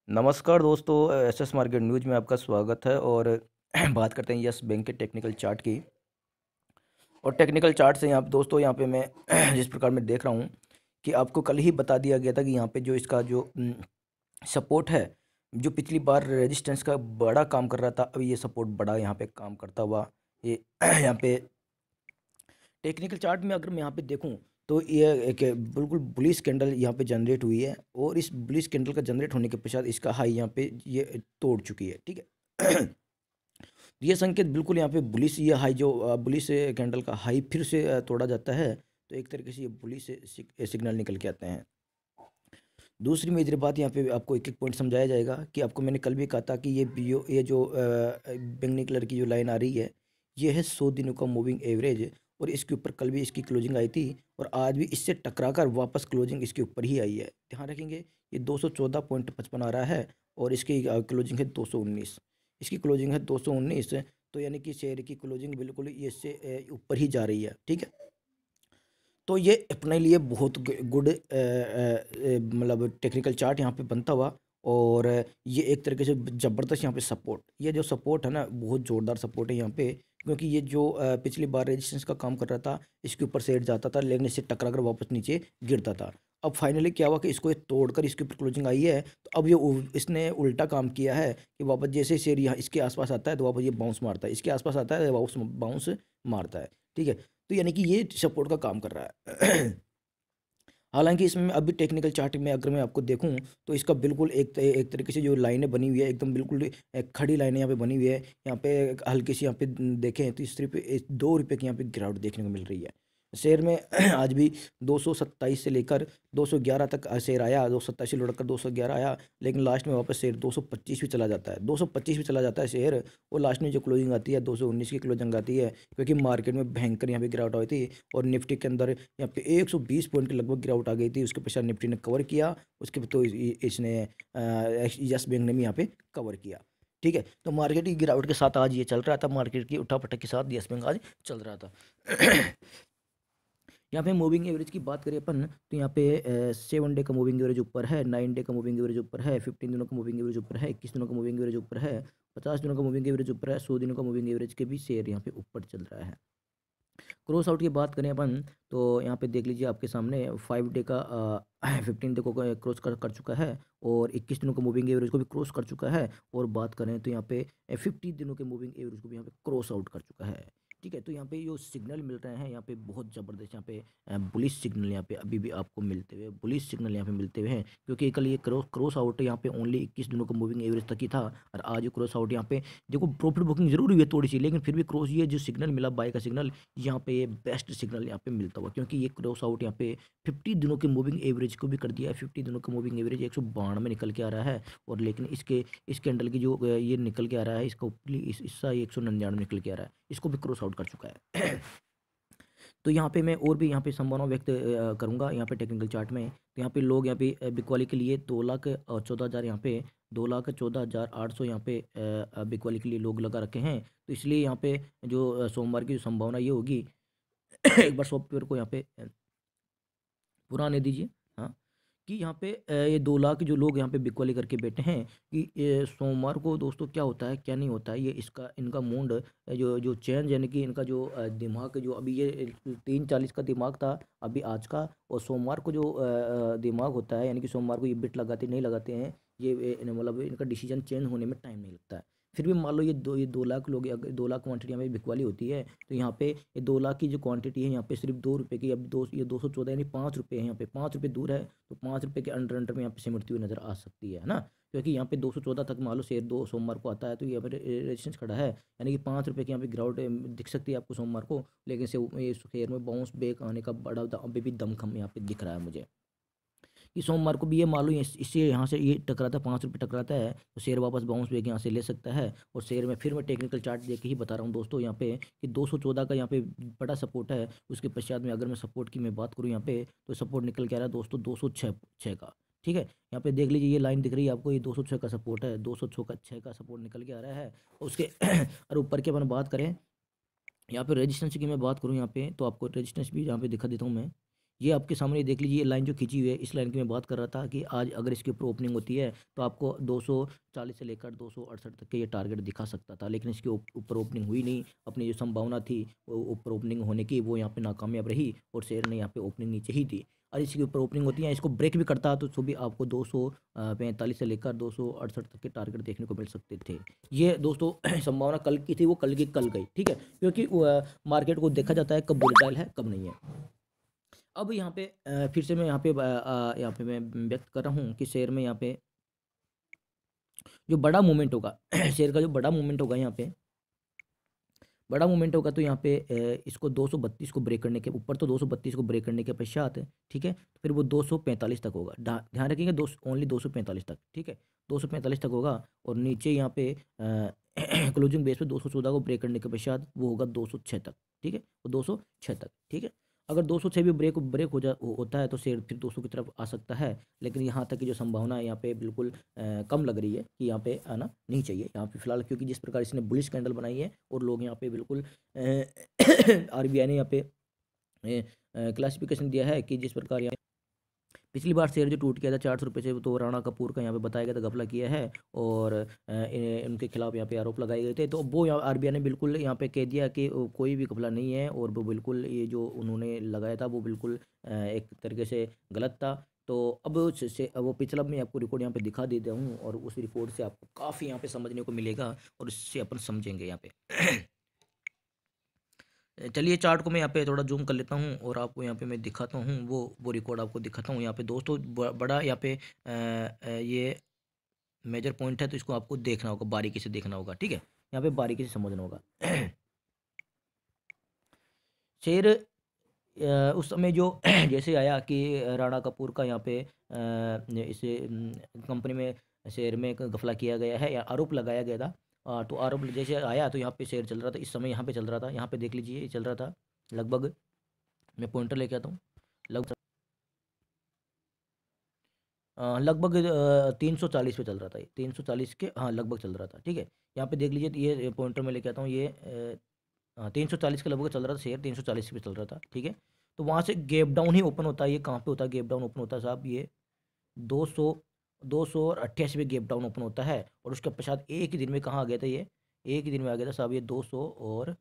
नमस्कार दोस्तों, SS market news में आपका स्वागत है। और बात करते हैं यस बैंक के टेक्निकल चार्ट की। और टेक्निकल चार्ट से यहाँ पे दोस्तों, यहाँ पे मैं जिस प्रकार मैं देख रहा हूँ कि आपको कल ही बता दिया गया था कि यहाँ पे जो इसका जो सपोर्ट है, जो पिछली बार रेजिस्टेंस का बड़ा काम कर रहा था, अब ये सपोर्ट बड़ा यहाँ पे काम करता हुआ ये यहाँ पे टेक्निकल चार्ट में अगर मैं यहाँ पे देखूँ तो ये एक बिल्कुल बुलिश कैंडल यहाँ पे जनरेट हुई है। और इस बुलिश कैंडल का जनरेट होने के पश्चात इसका हाई यहाँ पे ये तोड़ चुकी है, ठीक है। ये संकेत बिल्कुल यहाँ पे बुलिश, ये हाई जो बुलिश कैंडल का हाई फिर से तोड़ा जाता है, तो एक तरीके से ये बुलिश सिग्नल निकल के आते हैं। दूसरी मेजर बात यहाँ पे आपको एक एक पॉइंट समझाया जाएगा कि आपको मैंने कल भी कहा था कि ये जो बैंगनी कलर की जो लाइन आ रही है, ये है 100 दिनों का मूविंग एवरेज। और इसके ऊपर कल भी इसकी क्लोजिंग आई थी और आज भी इससे टकराकर वापस क्लोजिंग इसके ऊपर ही आई है। ध्यान रखेंगे, ये 214.55 आ रहा है और इसकी क्लोजिंग है 219। इसकी क्लोजिंग है 219, तो यानी कि शेयर की क्लोजिंग बिल्कुल ये इससे ऊपर ही जा रही है, ठीक है। तो ये अपने लिए बहुत गुड मतलब टेक्निकल चार्ट यहाँ पे बनता हुआ। और ये एक तरीके से ज़बरदस्त यहाँ पे सपोर्ट, ये जो सपोर्ट है ना, बहुत ज़ोरदार सपोर्ट है यहाँ पे। क्योंकि ये जो पिछली बार रेजिस्टेंस का काम कर रहा था, इसके ऊपर सेट जाता था लेकिन इससे टकरा कर वापस नीचे गिरता था। अब फाइनली क्या हुआ कि इसको ये तोड़कर इसके ऊपर क्लोजिंग आई है, तो अब ये इसने उल्टा काम किया है कि वापस जैसे शेयर यहाँ इसके आसपास आता है तो वापस ये बाउंस मारता है, इसके आसपास आता है तो वापस बाउंस मारता है, ठीक है। तो यानी कि ये सपोर्ट का काम कर रहा है। हालांकि इसमें अभी टेक्निकल चार्ट में अगर मैं आपको देखूं तो इसका बिल्कुल एक तरीके से जो लाइनें बनी हुई है, एकदम बिल्कुल खड़ी लाइनें यहाँ पे बनी हुई है। यहाँ पे हल्की सी यहाँ पे देखें तो सिर्फ 2 रुपये की यहाँ पे गिरावट देखने को मिल रही है शेयर में। आज भी 227 से लेकर 211 तक शेयर आया, 227 से लुढ़क कर 211 आया, लेकिन लास्ट में वापस शेयर 225 भी चला जाता है, 225 भी चला जाता है शेयर। और लास्ट में जो क्लोजिंग आती है 219 की क्लोजिंग आती है, क्योंकि मार्केट में भयंकर यहाँ पे गिरावट आई थी। और निफ्टी के अंदर यहाँ पे 120 पॉइंट के लगभग गिरावट आ गई थी, उसके पश्चात निफ्टी ने कवर किया। उसके तो इसने यस बैंक ने भी यहाँ पे कवर किया, ठीक है। तो मार्केट की गिरावट के साथ आज ये चल रहा था, मार्केट की उठापटक के साथ यस बैंक आज चल रहा था। यहाँ पे मूविंग एवरेज की बात करें अपन, तो यहाँ पे 7 डे का मूविंग एवरेज ऊपर है, 9 डे का मूविंग एवरेज ऊपर है, 15 दिनों का मूविंग एवरेज ऊपर है, 21 दिनों का मूविंग एवरेज ऊपर है, 50 दिनों का मूविंग एवरेज ऊपर है, 100 दिनों का मूविंग एवरेज के भी शेयर यहाँ पे ऊपर चल रहा है। क्रॉस आउट की बात करें अपन, तो यहाँ पे देख लीजिए आपके सामने 5 डे का 15 डे को क्रॉस कर चुका है और 21 दिनों का मूविंग एवरेज को भी क्रॉस कर चुका है। और बात करें तो यहाँ पे 50 दिनों के मूविंग एवरेज को भी यहाँ पे क्रॉस आउट कर चुका है, ठीक है। तो यहाँ पे जो सिग्नल मिल रहे हैं यहाँ पे बहुत ज़बरदस्त, यहाँ पे बुलिश सिग्नल यहाँ पे अभी भी आपको मिलते हुए, बुलिश सिग्नल यहाँ पे मिलते हुए हैं। क्योंकि कल ये क्रॉस आउट यहाँ पे ओनली 21 दिनों का मूविंग एवरेज तक ही था, और आज क्रॉस आउट यहाँ पे देखो प्रॉफिट बुकिंग जरूर हुई है थोड़ी सी, लेकिन फिर भी क्रॉस ये जो सिग्नल मिला बाय का सिग्नल, यहाँ पे ये बेस्ट सिग्नल यहाँ पे मिलता हुआ। क्योंकि ये क्रॉस आउट यहाँ पे 50 दिनों के मूविंग एवरेज को भी कर दिया है। 50 दिनों का मूविंग एवरेज 192 में निकल के आ रहा है, और लेकिन इस कैंडल की जो ये निकल के आ रहा है, इसका ऊपरी हिस्सा 199 में निकल के आ रहा है, इसको भी क्रॉस आउट कर चुका है। तो यहाँ पे मैं और भी यहाँ पे संभावना व्यक्त करूँगा यहाँ पे टेक्निकल चार्ट में। तो यहाँ पे लोग यहाँ पे बिकवाली के लिए 2,14,000, यहाँ पे 2,14,800 यहाँ पे बिकवाली के लिए लोग लगा रखे हैं। तो इसलिए यहाँ पे जो सोमवार की जो संभावना ये होगी, एक बार सॉफ्टवेयर को यहाँ पे पूरा आने दीजिए। हाँ, कि यहाँ पे ये 2 लाख जो लोग यहाँ पे बिकवाली करके बैठे हैं, कि ये सोमवार को दोस्तों क्या होता है क्या नहीं होता है, ये इसका इनका मूड जो जो चेंज, यानी कि इनका जो दिमाग, जो अभी ये 3:40 का दिमाग था अभी आज का, और सोमवार को जो दिमाग होता है, यानी कि सोमवार को ये बिट लगाते नहीं लगाते हैं, मतलब इनका डिसीजन चेंज होने में टाइम नहीं लगता है। फिर भी मान लो ये 2 लाख लोग, अगर 2 लाख क्वांटिटी यहाँ पे बिकवाली होती है, तो यहाँ पे ये 2 लाख की जो क्वांटिटी है यहाँ पे सिर्फ 2 रुपये की, अब ये 214 यानी 5 रुपये है, यहाँ पे 5 रुपये दूर है, तो 5 रुपये के अंडर अंडर में यहाँ पे सिमटती हुई नजर आ सकती है ना। क्योंकि यहाँ पे 214 तक मान लो शेयर दो सोमवार को आता है, तो यहाँ पे रेजिस्टेंस खड़ा है, यानी कि 5 रुपये की यहाँ पे गिरावट दिख सकती है आपको सोमवार को। लेकिन से ये शेयर में बाउंस बैक आने का बड़ा अभी भी दमखम यहाँ पे दिख रहा है मुझे, कि सोमवार को भी ये मालूम है इससे यहाँ से ये टकराता है, 5 रुपये टकराता है, तो शेयर वापस बाउंस बैक यहाँ से ले सकता है। और शेयर में फिर मैं टेक्निकल चार्ट देख के ही बता रहा हूँ दोस्तों यहाँ पे कि 214 का यहाँ पे बड़ा सपोर्ट है। उसके पश्चात में अगर मैं सपोर्ट की मैं बात करूँ यहाँ पे, तो सपोर्ट निकल के आ रहा है दोस्तों 206 का, ठीक है। यहाँ पे देख लीजिए ये लाइन दिख रही है आपको, ये 206 का सपोर्ट है, 206 का सपोर्ट निकल के आ रहा है। उसके और ऊपर की अपन बात करें, यहाँ पे रेजिस्टेंस की मैं बात करूँ यहाँ पे, तो आपको रेजिस्टेंस भी यहाँ पे दिखा देता हूँ मैं। ये आपके सामने देख लीजिए, ये लाइन जो खींची हुई है, इस लाइन की मैं बात कर रहा था कि आज अगर इसके ऊपर ओपनिंग होती है तो आपको 240 से लेकर 268 तक के ये टारगेट दिखा सकता था, लेकिन इसके ऊपर ओपनिंग हुई नहीं। अपनी जो संभावना थी वो ऊपर ओपनिंग होने की, वो यहाँ पे नाकामयाब रही और शेयर ने यहाँ पे ओपनिंग नीचे ही दी। और इसके ऊपर ओपनिंग होती है, इसको ब्रेक भी करता तो भी आपको 245 से लेकर 268 तक के टारगेट देखने को मिल सकते थे। ये दोस्तों संभावना कल की थी, वो कल की कल गई, ठीक है, क्योंकि मार्केट को देखा जाता है कब वोलेटाइल है कब नहीं है। अब यहाँ पे फिर से मैं यहाँ पे मैं व्यक्त कर रहा हूँ कि शेयर में यहाँ पे जो बड़ा मूवमेंट होगा शेयर का जो बड़ा मूवमेंट होगा, यहाँ पे बड़ा मूवमेंट होगा, तो यहाँ पे इसको 232 को ब्रेक करने के ऊपर, तो 232 को ब्रेक करने के पश्चात, ठीक है, तो फिर वो 245 तक होगा। ध्यान रखेंगे, ओनली 245 तक, ठीक है, 245 तक होगा। और नीचे यहाँ पे क्लोजिंग बेस पे 214 को ब्रेक करने के पश्चात वो होगा 206 तक, ठीक है, वो 206 तक, ठीक है। अगर 206 भी ब्रेक ब्रेक होता है तो शेयर फिर 200 की तरफ आ सकता है, लेकिन यहाँ तक की जो संभावना है यहाँ पे बिल्कुल कम लग रही है कि यहाँ पे आना नहीं चाहिए यहाँ पे फिलहाल, क्योंकि जिस प्रकार इसने बुलिश कैंडल बनाई है और लोग यहाँ पे बिल्कुल आरबीआई ने यहाँ पे क्लासिफिकेशन दिया है कि जिस प्रकार यहाँ पिछली बार शेयर जो टूट गया था 400 रुपये से, तो राणा कपूर का यहाँ पे बताया गया था घपला किया है और उनके खिलाफ यहाँ पे आरोप लगाए गए थे। तो वो यहाँ आरबीआई ने बिल्कुल यहाँ पे कह दिया कि कोई भी घपला नहीं है और वो बिल्कुल ये जो उन्होंने लगाया था वो बिल्कुल एक तरीके से गलत था। तो अब वो पिछला मैं आपको रिकॉर्ड यहाँ पे दिखा देता हूँ और उस रिकॉर्ड से आपको काफ़ी यहाँ पे समझने को मिलेगा और इससे अपन समझेंगे यहाँ पे चलिए चार्ट को मैं यहाँ पे थोड़ा जूम कर लेता हूँ और आपको यहाँ पे मैं दिखाता हूँ, वो रिकॉर्ड आपको दिखाता हूँ यहाँ पे दोस्तों। बड़ा यहाँ पे ये मेजर पॉइंट है, तो इसको आपको देखना होगा, बारीकी से देखना होगा, ठीक है, यहाँ पे बारीकी से समझना होगा। शेर उस समय जो जैसे आया कि राणा कपूर का यहाँ पे इसे कंपनी में शेयर में एक घपला किया गया है या आरोप लगाया गया था, तो आरोप जैसे आया तो यहाँ पे शेयर चल रहा था, इस समय यहाँ पे चल रहा था, यहाँ पे देख लीजिए ये चल रहा था लगभग, मैं पॉइंटर लेके आता हूँ, लगभग लगभग 340 पे चल रहा था, ये 340 के हाँ लगभग चल रहा था, ठीक है। यहाँ पे देख लीजिए, ये पॉइंटर में लेके आता हूँ, ये 340 के लगभग चल रहा था शेयर, 340 पे चल रहा था, ठीक है। तो वहाँ से गैप डाउन ही ओपन होता है, ये कहाँ पे होता है गैप डाउन ओपन होता है साहब, ये 200 और 88 पे गैप डाउन ओपन होता है और उसके पश्चात एक ही दिन में कहाँ आ गया था, ये एक ही दिन में आ गया था साहब, ये 200 और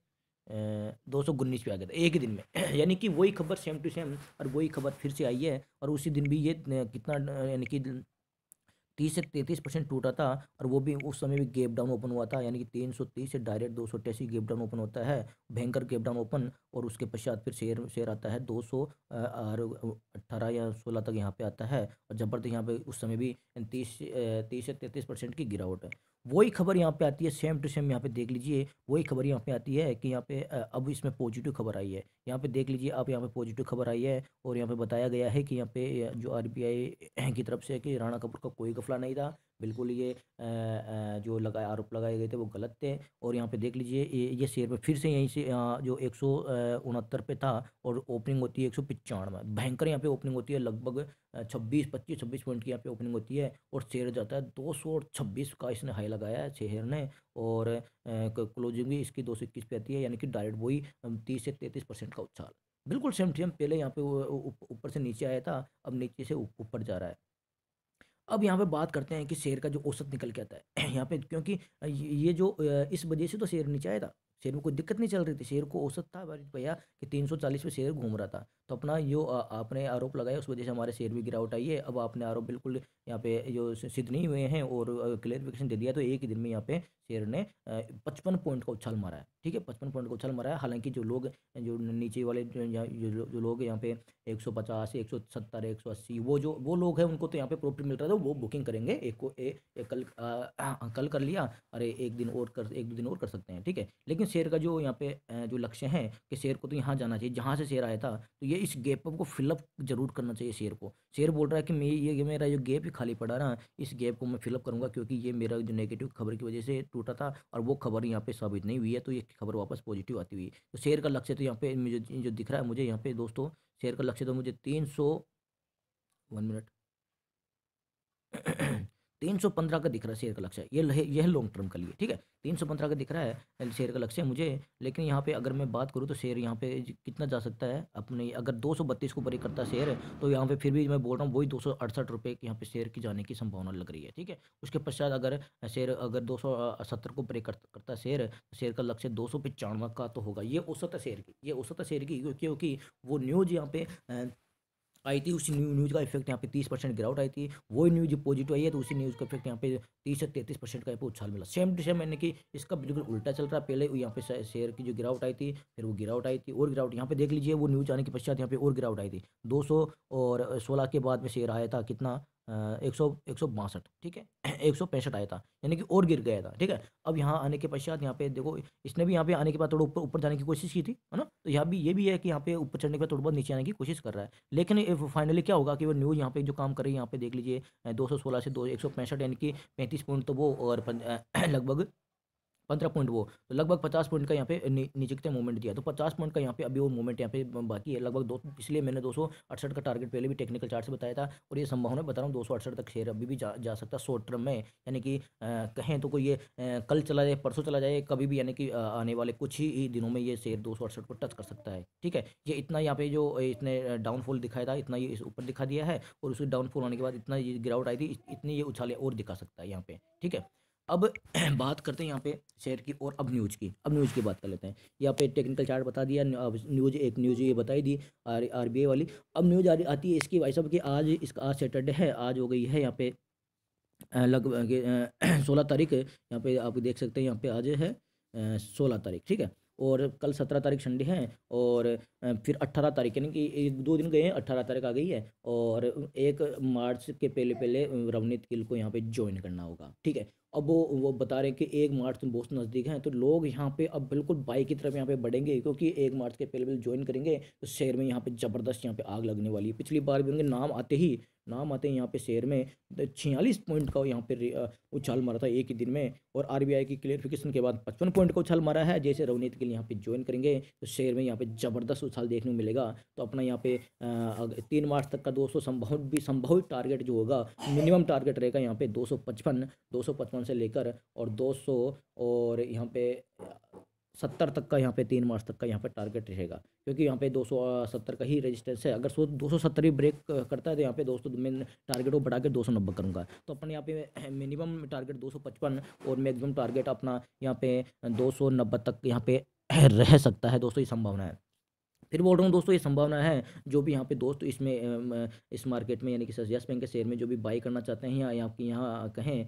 219 पे आ गया था एक ही दिन में यानी कि वही खबर सेम टू सेम और वही खबर फिर से आई है और उसी दिन भी ये कितना यानी कि 30 से 33% टूटा था और वो भी उस समय भी गैप डाउन ओपन हुआ था, यानी कि 330 से डायरेक्ट 288 गैप डाउन ओपन होता है, भयंकर गैप डाउन ओपन। और उसके पश्चात फिर शेयर शेयर आता है 218 या 16 तक यहाँ पे आता है और जबरदस्त यहाँ पे उस समय भी 30 से 33% की गिरावट है। वही खबर यहाँ पे आती है सेम टू सेम, यहाँ पे देख लीजिए वही खबर यहाँ पे आती है कि यहाँ पे अब इसमें पॉजिटिव खबर आई है, यहाँ पे देख लीजिए अब यहाँ पे पॉजिटिव खबर आई है और यहाँ पे बताया गया है कि यहाँ पे जो आरबीआई की तरफ से कि राणा कपूर का कोई घपला नहीं था, बिल्कुल ये जो आरोप लगाए गए थे वो गलत थे। और यहाँ पे देख लीजिए ये शेयर में फिर से यहीं से जो 169 पे था और ओपनिंग होती है 195, भयंकर यहाँ पे ओपनिंग होती है, लगभग 26 पॉइंट की यहाँ पे ओपनिंग होती है और शेयर जाता है 226 का, इसने हाई लगाया है शेयर ने और क्लोजिंग भी इसकी 221 पे आती है, यानी कि डायरेक्ट वही 30 से 33% का उछाल, बिल्कुल सेम सेम। पहले यहाँ पे वो ऊपर से नीचे आया था, अब नीचे से ऊपर जा रहा है। अब यहाँ पे बात करते हैं कि शेयर का जो औसत निकल के आता है यहाँ पे, क्योंकि ये जो इस वजह से तो शेयर नीचे आया था, शेयर में कोई दिक्कत नहीं चल रही थी, शेयर को औसत था भैया कि 340 पे शेयर घूम रहा था। तो अपना जो आपने आरोप लगाया उस वजह से हमारे शेयर में गिरावट आई है। अब आपने आरोप बिल्कुल यहाँ पे जो सिद्ध नहीं हुए हैं और क्लेरिफिकेशन दे दिया, तो एक ही दिन में यहाँ पे शेयर ने 55 पॉइंट का उछाल मारा है, ठीक है, 55 पॉइंट का उछाल मारा है। हालांकि जो लोग जो नीचे वाले जो लोग यहाँ पे 150 170 180 वो लोग हैं, उनको तो यहाँ पे प्रॉफिट मिल रहा था, वो बुकिंग करेंगे कल कर लिया, अरे एक दो दिन और कर सकते हैं, ठीक है। लेकिन शेयर का जो यहाँ पे जो लक्ष्य है कि शेयर को तो यहाँ जाना चाहिए जहाँ से शेयर आया था, तो ये इस गैप को फिलअप जरूर करना चाहिए शेयर को। शेयर बोल रहा है कि मैं ये मेरा जो गैप ही खाली पड़ा ना, इस गैप को मैं फिलअप करूंगा, क्योंकि ये मेरा जो नेगेटिव खबर की वजह से टूटा था और वो खबर यहाँ पे साबित नहीं हुई है, तो ये खबर वापस पॉजिटिव आती हुई। तो शेयर का लक्ष्य तो यहाँ पे मुझे जो दिख रहा है मुझे यहाँ पे दोस्तों, शेयर का लक्ष्य तो मुझे 300, 1 मिनट 315 का दिख रहा है शेयर का लक्ष्य, यह लॉन्ग टर्म के लिए, ठीक है। 315 का दिख रहा है शेयर का लक्ष्य मुझे, लेकिन यहाँ पे अगर मैं बात करूँ तो शेयर यहाँ पे कितना जा सकता है अपने, अगर 232 को ब्रेक करता है शेयर, तो यहाँ पे फिर भी मैं बोल रहा हूँ वही 268 रुपये की यहाँ पे शेयर की जाने की संभावना लग रही है, ठीक है। उसके पश्चात अगर शेयर अगर 270 को ब्रेक करता है शेयर, तो शेयर का लक्ष्य 295 का तो होगा। ये औसत है शेयर की, ये औसत है शेयर की, क्योंकि वो न्यूज़ यहाँ पे आई थी, उसी न्यूज़ का इफेक्ट यहाँ पे 30% गिरावट आई थी, वही न्यूज़ पॉजिटिव आई है तो उसी न्यूज़ का इफेक्ट यहाँ पे 30 से 33% का यहाँ पे उछाल मिला। सेम टू सेम, यानी कि इसका बिल्कुल उल्टा चल रहा है। पहले यहाँ पे शेयर की जो गिरावट आई थी, फिर वो गिरावट आई थी और गिरावट, यहाँ पे देख लीजिए वो न्यूज़ आने के पश्चात यहाँ पे और गिरावट आई थी। 216 के बाद में शेयर आया था कितना, 162, ठीक है। 165 आया था, यानी कि और गिर गया था, ठीक है। अब यहाँ आने के पश्चात यहाँ पे देखो, इसने भी यहाँ पे आने के बाद थोड़ा ऊपर ऊपर जाने की कोशिश की थी, है ना। तो यहाँ भी ये भी है कि यहाँ पे ऊपर चढ़ने के बाद थोड़ा बहुत नीचे आने की कोशिश कर रहा है, लेकिन फाइनली क्या होगा कि वो न्यूज़ यहाँ पे जो काम कर रही है, यहाँ पे देख लीजिए 216 से 165, यानी कि 35 पॉइंट तो वो, और लगभग 15 पॉइंट वो, तो लगभग 50 पॉइंट का यहाँ पे नीचे की तरफ मूवमेंट दिया। तो 50 पॉइंट का यहाँ पे अभी वो मूवमेंट यहाँ पे बाकी है लगभग दो, इसलिए मैंने 268 का टारगेट पहले भी टेक्निकल चार्ट से बताया था, और ये संभावना बता रहा हूँ 268 तक शेयर अभी भी जा सकता है शॉर्ट टर्म में। यानी कि कहें तो कोई ये कल चला जाए, परसों चला जाए, कभी भी, यानी कि आने वाले कुछ ही दिनों में ये शेयर 268 को टच कर सकता है, ठीक है। ये इतना यहाँ पे जो इसने डाउनफॉल दिखाया था, इतना ये इस ऊपर दिखा दिया है, और उसकी डाउनफॉल होने के बाद इतना ये गिरावट आई थी, इतनी ये उछाले और दिखा सकता है यहाँ पे, ठीक है। अब बात करते हैं यहाँ पे शेयर की, और अब न्यूज़ की, अब न्यूज़ की बात कर लेते हैं। यहाँ पे टेक्निकल चार्ट बता दिया, अब न्यूज़, एक न्यूज़ ये बताई दी आरबीआई वाली। अब न्यूज़ आती है इसकी भाई साहब कि आज, इसका आज सैटरडे है, आज हो गई है यहाँ पे लगभग 16 तारीख, यहाँ पे आप देख सकते हैं, यहाँ पे आज है 16 तारीख, ठीक है। और कल 17 तारीख संडे है, और फिर 18 तारीख, यानी कि 2 दिन गए हैं, 18 तारीख आ गई है, और 1 मार्च के पहले पहले रवनीत गिल को यहाँ पे ज्वाइन करना होगा, ठीक है। अब वो बता रहे हैं कि 1 मार्च तो बहुत नज़दीक है, तो लोग यहाँ पे अब बिल्कुल बाई की तरफ यहाँ पे बढ़ेंगे, क्योंकि 1 मार्च के पहले पहले ज्वाइन करेंगे तो शेयर में यहाँ पे ज़बरदस्त यहाँ पे आग लगने वाली है। पिछली बार भी उनके नाम आते ही यहाँ पे शेयर में 46 पॉइंट का यहाँ पे उछाल मारा था एक ही दिन में, और आरबीआई की क्लियरिफिकेशन के बाद 55 पॉइंट का उछाल मारा है। जैसे रवनीत के लिए यहाँ पे ज्वाइन करेंगे तो शेयर में यहाँ पे ज़बरदस्त उछाल देखने को मिलेगा। तो अपना यहाँ पे 3 मार्च तक का 200 संभावित टारगेट जो होगा, मिनिमम टारगेट रहेगा यहाँ पे 255 से लेकर और 200, और यहाँ पे 70 तक का, यहाँ पे 3 मार्च तक का यहाँ पे टारगेट रहेगा, क्योंकि यहाँ पे 270 का ही रेजिस्टेंस है। अगर 270 भी ब्रेक करता है तो यहाँ पे दोस्तों मैं टारगेट को बढ़ा के 290 करूँगा। तो अपने यहाँ पे मिनिमम टारगेट 255 और मैक्सिमम टारगेट अपना यहाँ पे 290 तक यहाँ पे रह सकता है दोस्तों, ये संभावना है। फिर बोल रहा हूँ दोस्तों, ये संभावना है। जो भी यहाँ पे दोस्त इसमें इस मार्केट में, यानी कि यस बैंक के शेयर में जो भी बाई करना चाहते हैं, या आपकी यहाँ कहें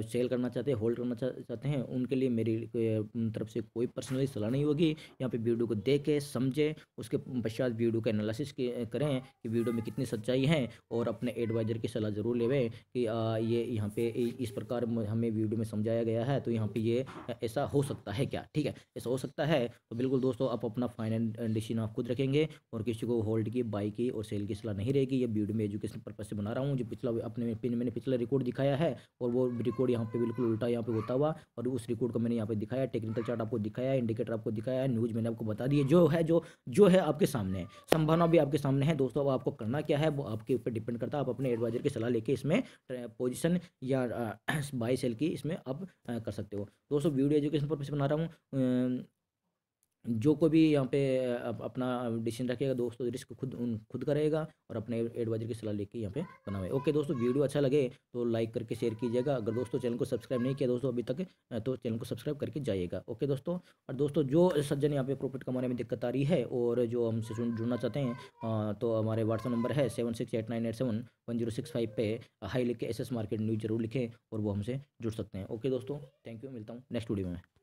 सेल करना चाहते हैं, होल्ड करना चाहते हैं, उनके लिए मेरी तरफ से कोई पर्सनली सलाह नहीं होगी। यहाँ पे वीडियो को देख के समझें, उसके पश्चात वीडियो का एनालिसिस करें कि वीडियो में कितनी सच्चाई है, और अपने एडवाइज़र की सलाह ज़रूर लेवें कि ये यहाँ पे इस प्रकार हमें वीडियो में समझाया गया है, तो यहाँ पे ये ऐसा हो सकता है क्या, ठीक है, ऐसा हो सकता है। तो बिल्कुल दोस्तों, आप अपना फाइनल डिसीजन आप खुद रखेंगे, और किसी को होल्ड की, बाई की और सेल की सलाह नहीं रहेगी। ये वीडियो में एजुकेशन पर्पज से बना रहा हूँ। जो पिछला मैंने पिछला रिकॉर्ड दिखाया है, और वो रिकॉर्ड यहाँ पे बिल्कुल उल्टा यहाँ पे होता हुआ, और उस रिकॉर्ड को मैंने यहाँ पे दिखाया, टेक्निकल चार्ट आपको दिखाया है, इंडिकेटर आपको दिखाया है, न्यूज़ मैंने आपको बता दी है, जो है आपके सामने है, संभावना भी आपके सामने है दोस्तों। अब आपको करना क्या है वो आपके ऊपर डिपेंड करता है। आप अपने एडवाइजर की सलाह लेके इसमें पोजीशन या बाई सेल की इसमें आप कर सकते हो दोस्तों। वीडियो एजुकेशन पर्पज से बना रहा हूँ। जो कोई भी यहाँ पे अपना डिसीजन रखेगा दोस्तों, रिस्क खुद करेगा, और अपने एडवाइजर की सलाह लेके यहाँ पे बनावे। ओके दोस्तों, वीडियो अच्छा लगे तो लाइक करके शेयर कीजिएगा। अगर दोस्तों चैनल को सब्सक्राइब नहीं किया दोस्तों अभी तक, तो चैनल को सब्सक्राइब करके जाइएगा। ओके दोस्तों, और दोस्तों जो सज्जन यहाँ पे प्रॉफिट कमाने में दिक्कत आ रही है, और जो हमसे जुड़ना चाहते हैं, तो हमारे व्हाट्सअप नंबर है 7689871065 पे हाई लिख के SS मार्केट न्यूज़ जरूर लिखें, और वो हमसे जुड़ सकते हैं। ओके दोस्तों, थैंक यू, मिलता हूँ नेक्स्ट वीडियो में।